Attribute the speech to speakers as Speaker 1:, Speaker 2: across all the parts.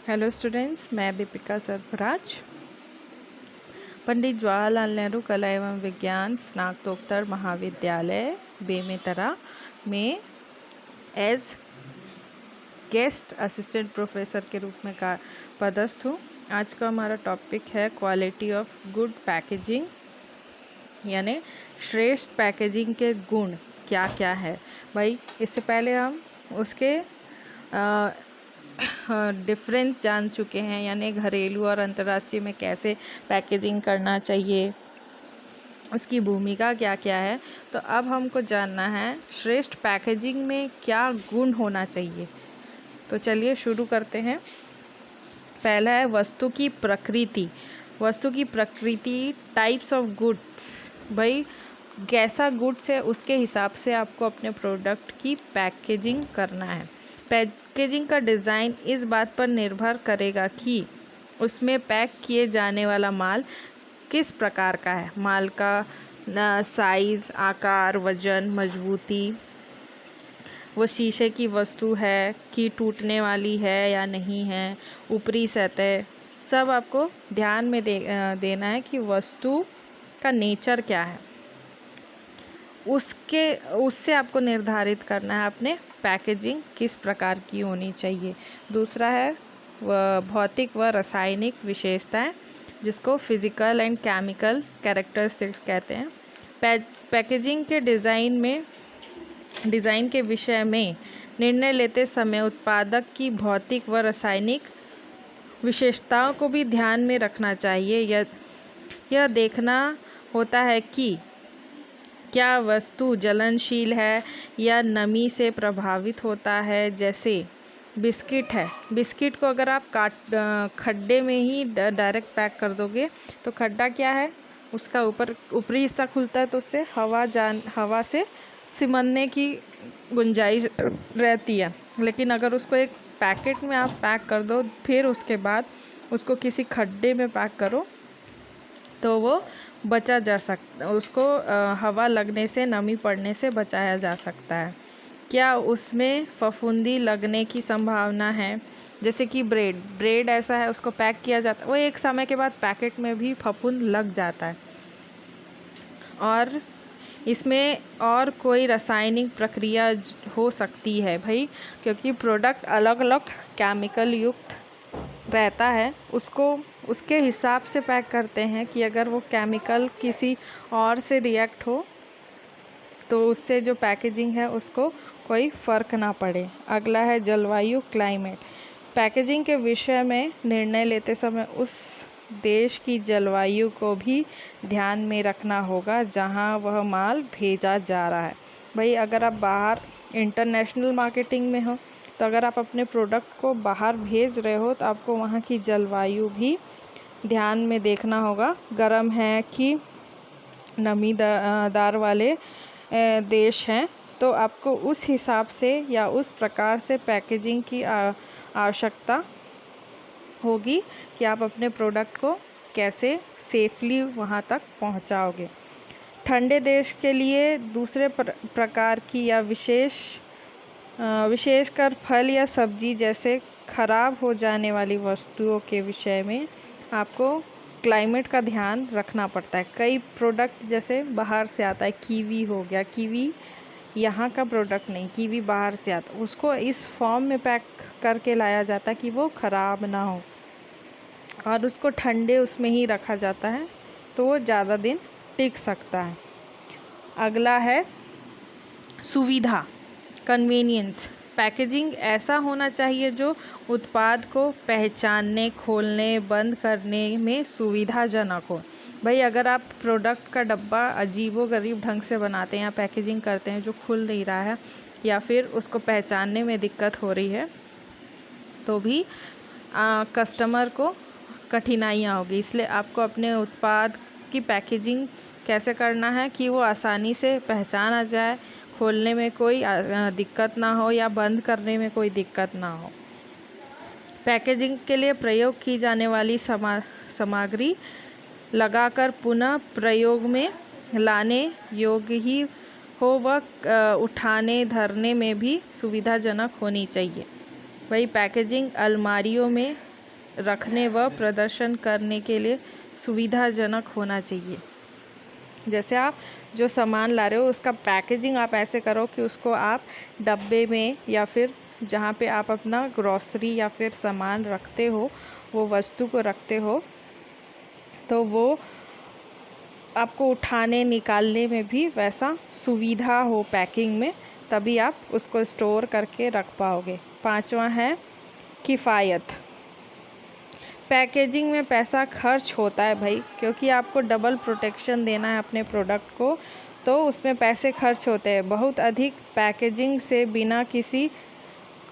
Speaker 1: Hello students, मैं दीपिका सर्फराज पंडित जवाहरलाल नेहरू कला एवं विज्ञान स्नातकोत्तर महाविद्यालय बेमेतरा में एज गेस्ट असिस्टेंट प्रोफेसर के रूप में पदस्थ हूँ। आज का हमारा टॉपिक है क्वालिटी ऑफ गुड पैकेजिंग, यानी श्रेष्ठ पैकेजिंग के गुण क्या क्या है। भाई इससे पहले हम उसके डिफरेंस जान चुके हैं, यानी घरेलू और अंतर्राष्ट्रीय में कैसे पैकेजिंग करना चाहिए, उसकी भूमिका क्या क्या है। तो अब हमको जानना है श्रेष्ठ पैकेजिंग में क्या गुण होना चाहिए। तो चलिए शुरू करते हैं। पहला है वस्तु की प्रकृति। वस्तु की प्रकृति, टाइप्स ऑफ गुड्स। भाई कैसा गुड्स है उसके हिसाब से आपको अपने प्रोडक्ट की पैकेजिंग करना है। पैकेजिंग का डिज़ाइन इस बात पर निर्भर करेगा कि उसमें पैक किए जाने वाला माल किस प्रकार का है। माल का साइज़, आकार, वजन, मजबूती, वो शीशे की वस्तु है कि टूटने वाली है या नहीं है, ऊपरी सतह, सब आपको ध्यान में देना है कि वस्तु का नेचर क्या है। उससे आपको निर्धारित करना है अपने पैकेजिंग किस प्रकार की होनी चाहिए। दूसरा है भौतिक व रासायनिक विशेषताएं, जिसको फिजिकल एंड केमिकल कैरेक्टरिस्टिक्स कहते हैं। पैकेजिंग के डिज़ाइन के विषय में निर्णय लेते समय उत्पादक की भौतिक व रासायनिक विशेषताओं को भी ध्यान में रखना चाहिए। यह देखना होता है कि क्या वस्तु जलनशील है या नमी से प्रभावित होता है। जैसे बिस्किट है, बिस्किट को अगर आप खड्डे में ही डायरेक्ट पैक कर दोगे तो खड्डा क्या है, उसका ऊपरी हिस्सा खुलता है तो उससे हवा से सिमटने की गुंजाइश रहती है। लेकिन अगर उसको एक पैकेट में आप पैक कर दो, फिर उसके बाद उसको किसी खड्डे में पैक करो तो वो बचा जा सकता, उसको हवा लगने से, नमी पड़ने से बचाया जा सकता है। क्या उसमें फफूंदी लगने की संभावना है। जैसे कि ब्रेड ऐसा है, उसको पैक किया जाता है, वो एक समय के बाद पैकेट में भी फफूंद लग जाता है। और इसमें और कोई रासायनिक प्रक्रिया हो सकती है भाई, क्योंकि प्रोडक्ट अलग अलग केमिकल युक्त रहता है, उसके हिसाब से पैक करते हैं कि अगर वो केमिकल किसी और से रिएक्ट हो तो उससे जो पैकेजिंग है उसको कोई फ़र्क ना पड़े। अगला है जलवायु, क्लाइमेट। पैकेजिंग के विषय में निर्णय लेते समय उस देश की जलवायु को भी ध्यान में रखना होगा जहां वह माल भेजा जा रहा है। भाई अगर आप बाहर इंटरनेशनल मार्केटिंग में हो तो अगर आप अपने प्रोडक्ट को बाहर भेज रहे हो तो आपको वहाँ की जलवायु भी ध्यान में देखना होगा। गर्म है कि नमीदार वाले देश हैं, तो आपको उस हिसाब से या उस प्रकार से पैकेजिंग की आवश्यकता होगी कि आप अपने प्रोडक्ट को कैसे सेफली वहाँ तक पहुँचाओगे। ठंडे देश के लिए दूसरे प्रकार की या विशेषकर फल या सब्जी जैसे खराब हो जाने वाली वस्तुओं के विषय में आपको क्लाइमेट का ध्यान रखना पड़ता है। कई प्रोडक्ट जैसे बाहर से आता है, कीवी हो गया, कीवी यहाँ का प्रोडक्ट नहीं, कीवी बाहर से आता, उसको इस फॉर्म में पैक करके लाया जाता है कि वो ख़राब ना हो, और उसको ठंडे उसमें ही रखा जाता है तो वो ज़्यादा दिन टिक सकता है। अगला है सुविधा, कन्वीनियंस। पैकेजिंग ऐसा होना चाहिए जो उत्पाद को पहचानने, खोलने, बंद करने में सुविधाजनक हो। भाई अगर आप प्रोडक्ट का डब्बा अजीबोगरीब ढंग से बनाते हैं या पैकेजिंग करते हैं जो खुल नहीं रहा है या फिर उसको पहचानने में दिक्कत हो रही है तो भी कस्टमर को कठिनाइयाँ होगी। इसलिए आपको अपने उत्पाद की पैकेजिंग कैसे करना है कि वो आसानी से पहचान आ जाए, खोलने में कोई दिक्कत ना हो या बंद करने में कोई दिक्कत ना हो। पैकेजिंग के लिए प्रयोग की जाने वाली सामग्री लगाकर पुनः प्रयोग में लाने योग्य ही हो, वह उठाने धरने में भी सुविधाजनक होनी चाहिए। वही पैकेजिंग अलमारियों में रखने व प्रदर्शन करने के लिए सुविधाजनक होना चाहिए। जैसे आप जो सामान ला रहे हो उसका पैकेजिंग आप ऐसे करो कि उसको आप डब्बे में या फिर जहाँ पे आप अपना ग्रॉसरी या फिर सामान रखते हो, वो वस्तु को रखते हो, तो वो आपको उठाने निकालने में भी वैसा सुविधा हो पैकिंग में, तभी आप उसको स्टोर करके रख पाओगे। 5वां है किफ़ायत। पैकेजिंग में पैसा खर्च होता है भाई, क्योंकि आपको डबल प्रोटेक्शन देना है अपने प्रोडक्ट को, तो उसमें पैसे खर्च होते हैं। बहुत अधिक पैकेजिंग से बिना किसी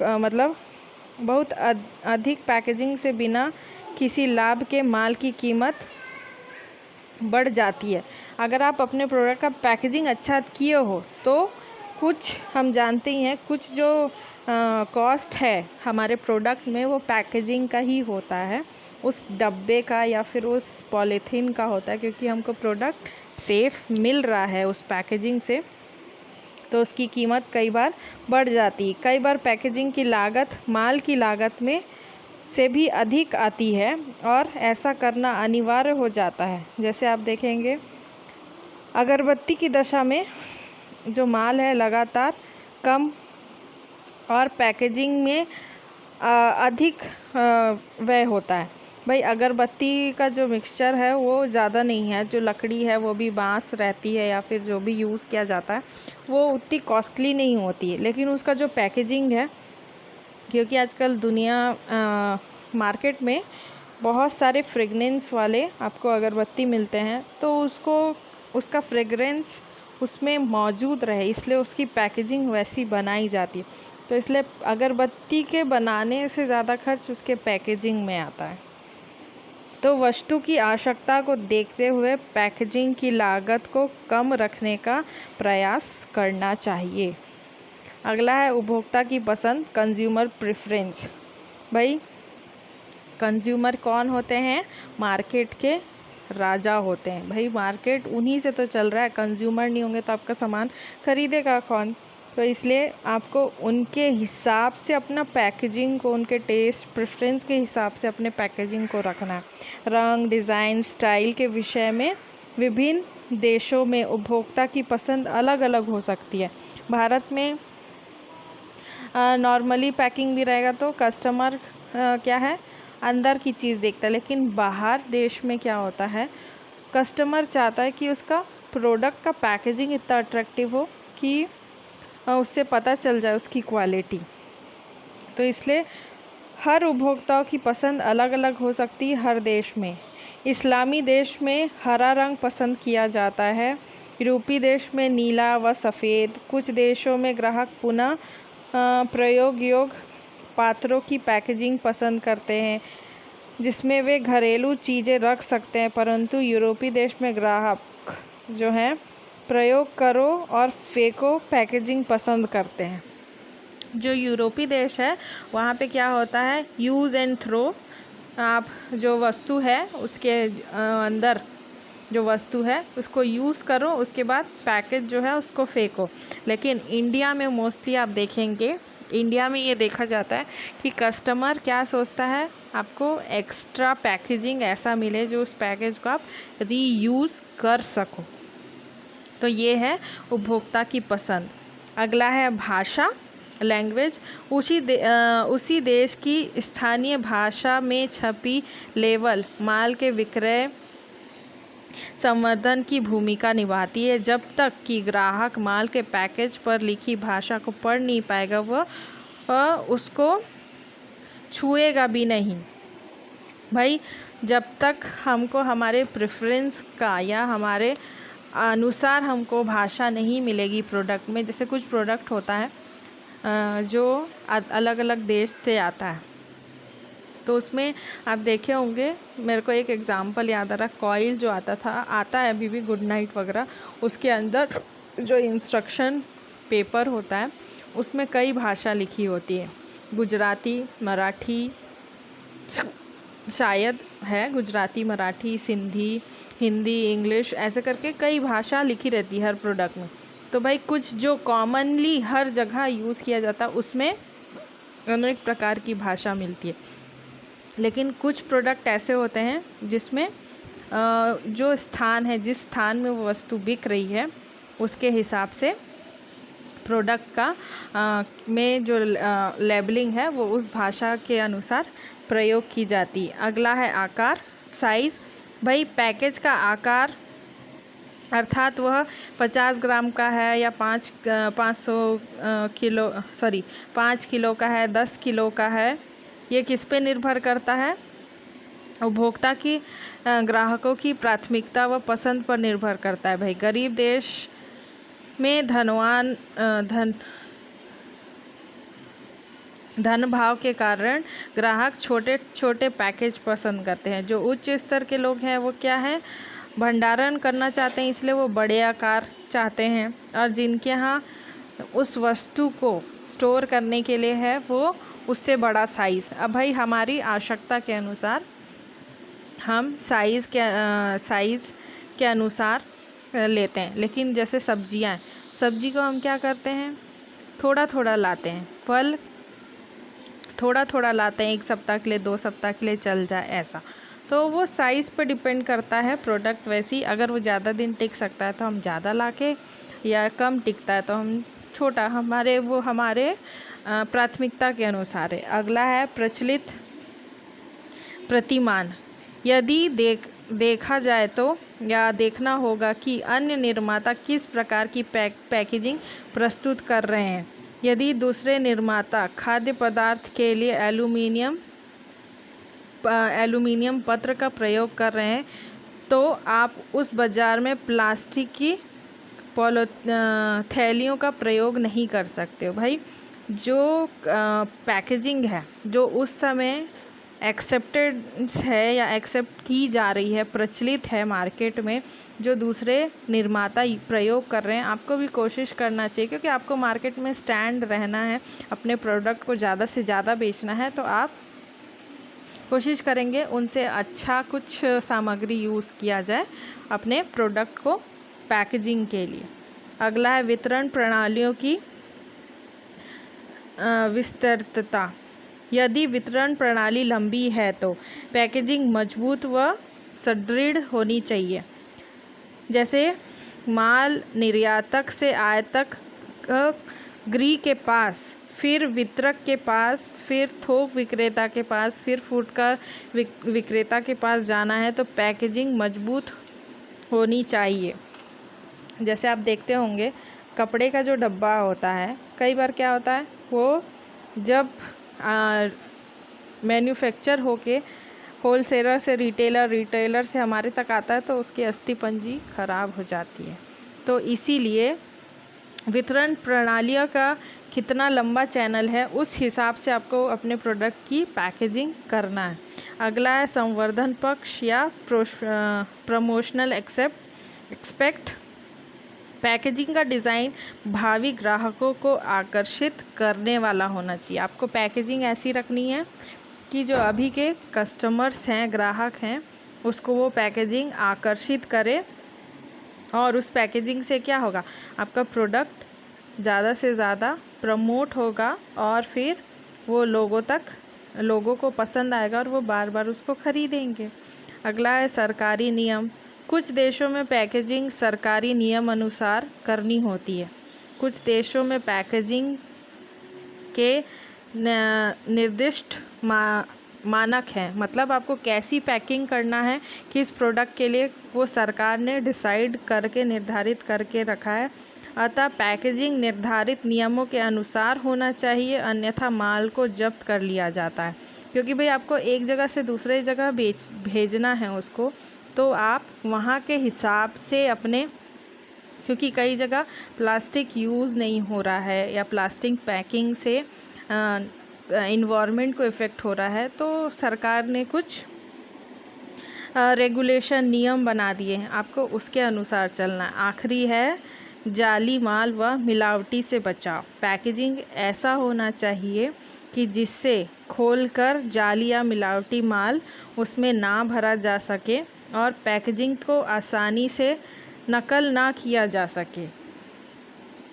Speaker 1: अधिक पैकेजिंग से बिना किसी लाभ के माल की कीमत बढ़ जाती है। अगर आप अपने प्रोडक्ट का पैकेजिंग अच्छा किए हो तो कुछ हम जानते ही हैं, कुछ जो कॉस्ट है हमारे प्रोडक्ट में वो पैकेजिंग का ही होता है, उस डब्बे का या फिर उस पॉलीथीन का होता है, क्योंकि हमको प्रोडक्ट सेफ मिल रहा है उस पैकेजिंग से, तो उसकी कीमत कई बार बढ़ जाती है। कई बार पैकेजिंग की लागत माल की लागत में से भी अधिक आती है और ऐसा करना अनिवार्य हो जाता है। जैसे आप देखेंगे अगरबत्ती की दशा में जो माल है लगातार कम और पैकेजिंग में अधिक व्यय होता है। भाई अगरबत्ती का जो मिक्सचर है वो ज़्यादा नहीं है, जो लकड़ी है वो भी बांस रहती है या फिर जो भी यूज़ किया जाता है वो उतनी कॉस्टली नहीं होती है, लेकिन उसका जो पैकेजिंग है, क्योंकि आजकल दुनिया मार्केट में बहुत सारे फ्रेगनेंस वाले आपको अगरबत्ती मिलते हैं, तो उसका फ्रेगरेंस उसमें मौजूद रहे, इसलिए उसकी पैकेजिंग वैसी बनाई जाती है। तो इसलिए अगरबत्ती के बनाने से ज़्यादा खर्च उसके पैकेजिंग में आता है। तो वस्तु की आवश्यकता को देखते हुए पैकेजिंग की लागत को कम रखने का प्रयास करना चाहिए। अगला है उपभोक्ता की पसंद, कंज्यूमर प्रेफरेंस। भाई कंज्यूमर कौन होते हैं? मार्केट के राजा होते हैं। भाई मार्केट उन्हीं से तो चल रहा है, कंज्यूमर नहीं होंगे तो आपका सामान खरीदेगा कौन? तो इसलिए आपको उनके हिसाब से अपना पैकेजिंग को, उनके टेस्ट प्रेफरेंस के हिसाब से अपने पैकेजिंग को रखना है। रंग, डिज़ाइन, स्टाइल के विषय में विभिन्न देशों में उपभोक्ता की पसंद अलग अलग हो सकती है। भारत में नॉर्मली पैकिंग भी रहेगा तो कस्टमर क्या है, अंदर की चीज़ देखता है, लेकिन बाहर देश में क्या होता है, कस्टमर चाहता है कि उसका प्रोडक्ट का पैकेजिंग इतना अट्रैक्टिव हो कि उससे पता चल जाए उसकी क्वालिटी। तो इसलिए हर उपभोक्ताओं की पसंद अलग अलग हो सकती है हर देश में। इस्लामी देश में हरा रंग पसंद किया जाता है, यूरोपीय देश में नीला व सफ़ेद। कुछ देशों में ग्राहक पुनः प्रयोग योग्य पात्रों की पैकेजिंग पसंद करते हैं जिसमें वे घरेलू चीज़ें रख सकते हैं, परंतु यूरोपीय देश में ग्राहक जो हैं प्रयोग करो और फेंको पैकेजिंग पसंद करते हैं। जो यूरोपीय देश है वहाँ पे क्या होता है, यूज़ एंड थ्रो। आप जो वस्तु है उसके अंदर जो वस्तु है उसको यूज़ करो, उसके बाद पैकेज जो है उसको फेंको। लेकिन इंडिया में मोस्टली आप देखेंगे, इंडिया में ये देखा जाता है कि कस्टमर क्या सोचता है, आपको एक्स्ट्रा पैकेजिंग ऐसा मिले जो उस पैकेज को आप रीयूज़ कर सको। तो ये है उपभोक्ता की पसंद। अगला है भाषा, लैंग्वेज। उसी देश की स्थानीय भाषा में छपी लेबल माल के विक्रय संवर्धन की भूमिका निभाती है। जब तक कि ग्राहक माल के पैकेज पर लिखी भाषा को पढ़ नहीं पाएगा वह उसको छुएगा भी नहीं। भाई जब तक हमको हमारे प्रेफरेंस का या हमारे अनुसार हमको भाषा नहीं मिलेगी प्रोडक्ट में, जैसे कुछ प्रोडक्ट होता है जो अलग अलग देश से आता है, तो उसमें आप देखे होंगे, मेरे को एक एग्ज़ाम्पल याद आ रहा, कॉइल जो आता है अभी भी, गुड नाइट वगैरह, उसके अंदर जो इंस्ट्रक्शन पेपर होता है उसमें कई भाषा लिखी होती है, गुजराती, मराठी, शायद है गुजराती, मराठी, सिंधी, हिंदी, इंग्लिश, ऐसे करके कई भाषा लिखी रहती है हर प्रोडक्ट में। तो भाई कुछ जो कॉमनली हर जगह यूज़ किया जाता है उसमें अनेक प्रकार की भाषा मिलती है। लेकिन कुछ प्रोडक्ट ऐसे होते हैं जिसमें जो स्थान है, जिस स्थान में वो वस्तु बिक रही है उसके हिसाब से प्रोडक्ट का में जो लेबलिंग है वो उस भाषा के अनुसार प्रयोग की जाती है। अगला है आकार, साइज़। भाई पैकेज का आकार अर्थात वह 50 ग्राम का है या 5 किलो का है, 10 किलो का है, ये किस पे निर्भर करता है? उपभोक्ता की ग्राहकों की प्राथमिकता व पसंद पर निर्भर करता है। भाई गरीब देश में धन भाव के कारण ग्राहक छोटे छोटे पैकेज पसंद करते हैं। जो उच्च स्तर के लोग हैं वो क्या है, भंडारण करना चाहते हैं, इसलिए वो बड़े आकार चाहते हैं। और जिनके यहाँ उस वस्तु को स्टोर करने के लिए है वो उससे बड़ा साइज़। अब भाई हमारी आवश्यकता के अनुसार हम साइज़ के अनुसार लेते हैं। लेकिन जैसे सब्जी को हम क्या करते हैं, थोड़ा थोड़ा लाते हैं। फल थोड़ा थोड़ा लाते हैं, 1 सप्ताह के लिए, 2 सप्ताह के लिए चल जाए ऐसा। तो वो साइज़ पर डिपेंड करता है प्रोडक्ट। वैसे ही अगर वो ज़्यादा दिन टिक सकता है तो हम ज़्यादा लाके, या कम टिकता है तो हम छोटा, हमारे प्राथमिकता के अनुसार है। अगला है प्रचलित प्रतिमान। यदि देखा जाए तो या देखना होगा कि अन्य निर्माता किस प्रकार की पैकेजिंग प्रस्तुत कर रहे हैं। यदि दूसरे निर्माता खाद्य पदार्थ के लिए एल्यूमीनियम पत्र का प्रयोग कर रहे हैं तो आप उस बाज़ार में प्लास्टिक की थैलियों का प्रयोग नहीं कर सकते हो। भाई जो पैकेजिंग है जो उस समय एक्सेप्टेंस है या एक्सेप्ट की जा रही है, प्रचलित है मार्केट में, जो दूसरे निर्माता प्रयोग कर रहे हैं, आपको भी कोशिश करना चाहिए। क्योंकि आपको मार्केट में स्टैंड रहना है, अपने प्रोडक्ट को ज़्यादा से ज़्यादा बेचना है, तो आप कोशिश करेंगे उनसे अच्छा कुछ सामग्री यूज़ किया जाए अपने प्रोडक्ट को पैकेजिंग के लिए। अगला है वितरण प्रणालियों की विस्तृतता। यदि वितरण प्रणाली लंबी है तो पैकेजिंग मजबूत व सुदृढ़ होनी चाहिए। जैसे माल निर्यातक से आयातक गृह के पास, फिर वितरक के पास, फिर थोक विक्रेता के पास, फिर फुटकर विक्रेता के पास जाना है तो पैकेजिंग मजबूत होनी चाहिए। जैसे आप देखते होंगे कपड़े का जो डब्बा होता है, कई बार क्या होता है वो जब मैन्युफैक्चर होके होलसेलर से रिटेलर से हमारे तक आता है तो उसकी अस्थिपंजी खराब हो जाती है। तो इसीलिए वितरण प्रणालियों का कितना लंबा चैनल है उस हिसाब से आपको अपने प्रोडक्ट की पैकेजिंग करना है। अगला है संवर्धन पक्ष या प्रमोशनल एक्सपेक्ट। पैकेजिंग का डिज़ाइन भावी ग्राहकों को आकर्षित करने वाला होना चाहिए। आपको पैकेजिंग ऐसी रखनी है कि जो अभी के कस्टमर्स हैं, ग्राहक हैं, उसको वो पैकेजिंग आकर्षित करे। और उस पैकेजिंग से क्या होगा, आपका प्रोडक्ट ज़्यादा से ज़्यादा प्रमोट होगा और फिर वो लोगों को पसंद आएगा और वो बार बार उसको ख़रीदेंगे। अगला है सरकारी नियम। कुछ देशों में पैकेजिंग सरकारी नियम अनुसार करनी होती है। कुछ देशों में पैकेजिंग के निर्दिष्ट मानक हैं, मतलब आपको कैसी पैकिंग करना है किस प्रोडक्ट के लिए, वो सरकार ने डिसाइड करके निर्धारित करके रखा है। अतः पैकेजिंग निर्धारित नियमों के अनुसार होना चाहिए, अन्यथा माल को जब्त कर लिया जाता है। क्योंकि भाई आपको एक जगह से दूसरे जगह भेजना है उसको, तो आप वहाँ के हिसाब से अपने, क्योंकि कई जगह प्लास्टिक यूज़ नहीं हो रहा है या प्लास्टिक पैकिंग से इन्वायरमेंट को इफ़ेक्ट हो रहा है, तो सरकार ने कुछ रेगुलेशन नियम बना दिए हैं, आपको उसके अनुसार चलना है। आखिरी है जाली माल व मिलावटी से बचाव। पैकेजिंग ऐसा होना चाहिए कि जिससे खोलकर जाली या मिलावटी माल उसमें ना भरा जा सके और पैकेजिंग को आसानी से नकल ना किया जा सके।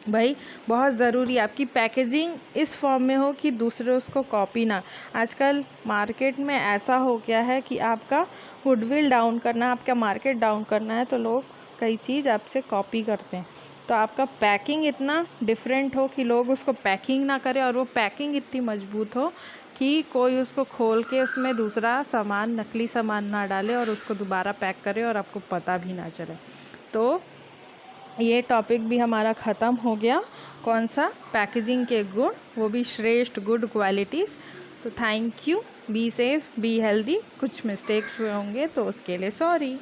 Speaker 1: भाई बहुत ज़रूरी है आपकी पैकेजिंग इस फॉर्म में हो कि दूसरे उसको कॉपी ना। आजकल मार्केट में ऐसा हो गया है कि आपका गुडविल डाउन करना है, आपका मार्केट डाउन करना है तो लोग कई चीज़ आपसे कॉपी करते हैं। तो आपका पैकिंग इतना डिफरेंट हो कि लोग उसको पैकिंग ना करें, और वो पैकिंग इतनी मजबूत हो कि कोई उसको खोल के उसमें दूसरा सामान, नकली सामान ना डाले और उसको दोबारा पैक करे और आपको पता भी ना चले। तो ये टॉपिक भी हमारा ख़त्म हो गया। कौन सा? पैकेजिंग के गुण, वो भी श्रेष्ठ गुड क्वालिटीज़। तो thank you, be safe, be healthy. कुछ मिस्टेक्स हुए होंगे तो उसके लिए सॉरी।